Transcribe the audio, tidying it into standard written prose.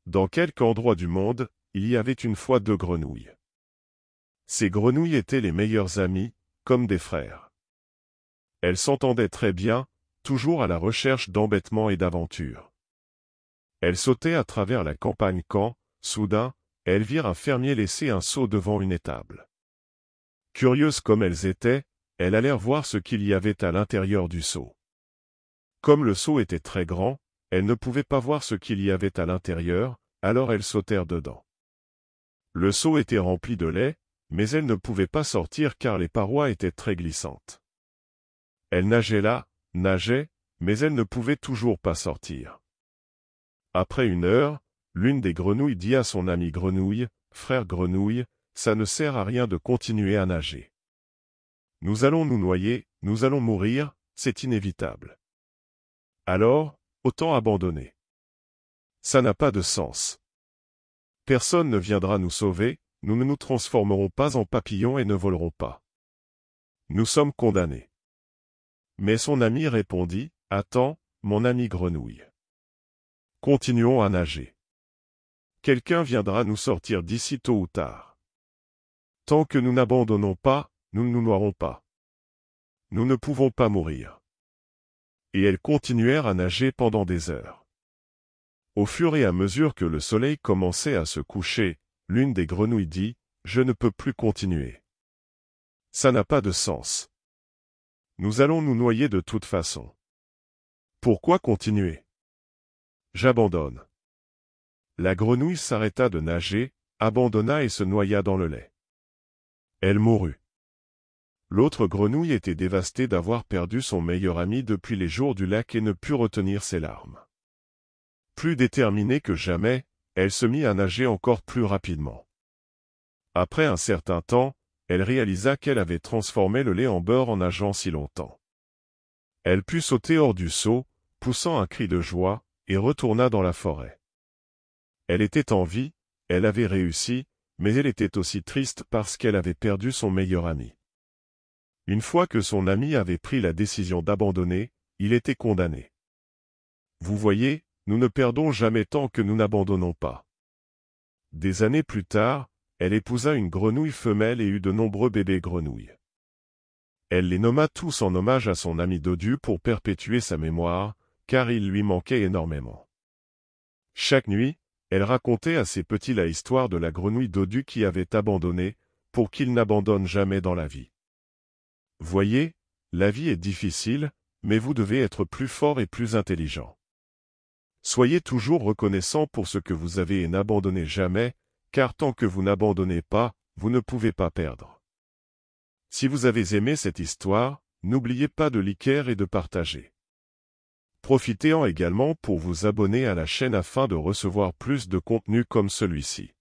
Dans quelque endroit du monde, il y avait une fois 2 grenouilles. Ces grenouilles étaient les meilleures amies, comme des frères. Elles s'entendaient très bien, toujours à la recherche d'embêtements et d'aventures. Elles sautaient à travers la campagne quand, soudain, elles virent un fermier laisser un seau devant une étable. Curieuses comme elles étaient, elles allèrent voir ce qu'il y avait à l'intérieur du seau. Comme le seau était très grand, elles ne pouvaient pas voir ce qu'il y avait à l'intérieur, alors elles sautèrent dedans. Le seau était rempli de lait, mais elles ne pouvaient pas sortir car les parois étaient très glissantes. Elles nageaient là, nageaient, mais elles ne pouvaient toujours pas sortir. Après 1 heure, l'une des grenouilles dit à son ami grenouille, « Frère grenouille, ça ne sert à rien de continuer à nager. Nous allons nous noyer, nous allons mourir, c'est inévitable. Alors, autant abandonner. Ça n'a pas de sens. Personne ne viendra nous sauver, nous ne nous transformerons pas en papillons et ne volerons pas. Nous sommes condamnés. » Mais son ami répondit, « Attends, mon ami grenouille. Continuons à nager. Quelqu'un viendra nous sortir d'ici tôt ou tard. Tant que nous n'abandonnons pas, nous ne nous noierons pas. Nous ne pouvons pas mourir. » Et elles continuèrent à nager pendant des heures. Au fur et à mesure que le soleil commençait à se coucher, l'une des grenouilles dit, « Je ne peux plus continuer. Ça n'a pas de sens. Nous allons nous noyer de toute façon. Pourquoi continuer? J'abandonne. » La grenouille s'arrêta de nager, abandonna et se noya dans le lait. Elle mourut. L'autre grenouille était dévastée d'avoir perdu son meilleur ami depuis les jours du lac et ne put retenir ses larmes. Plus déterminée que jamais, elle se mit à nager encore plus rapidement. Après un certain temps, elle réalisa qu'elle avait transformé le lait en beurre en nageant si longtemps. Elle put sauter hors du seau, poussant un cri de joie, et retourna dans la forêt. Elle était en vie, elle avait réussi, mais elle était aussi triste parce qu'elle avait perdu son meilleur ami. Une fois que son ami avait pris la décision d'abandonner, il était condamné. Vous voyez, nous ne perdons jamais tant que nous n'abandonnons pas. Des années plus tard, elle épousa une grenouille femelle et eut de nombreux bébés grenouilles. Elle les nomma tous en hommage à son ami dodu pour perpétuer sa mémoire, car il lui manquait énormément. Chaque nuit, elle racontait à ses petits la histoire de la grenouille dodu qui avait abandonné, pour qu'il n'abandonne jamais dans la vie. Voyez, la vie est difficile, mais vous devez être plus fort et plus intelligent. Soyez toujours reconnaissant pour ce que vous avez et n'abandonnez jamais, car tant que vous n'abandonnez pas, vous ne pouvez pas perdre. Si vous avez aimé cette histoire, n'oubliez pas de liker et de partager. Profitez-en également pour vous abonner à la chaîne afin de recevoir plus de contenu comme celui-ci.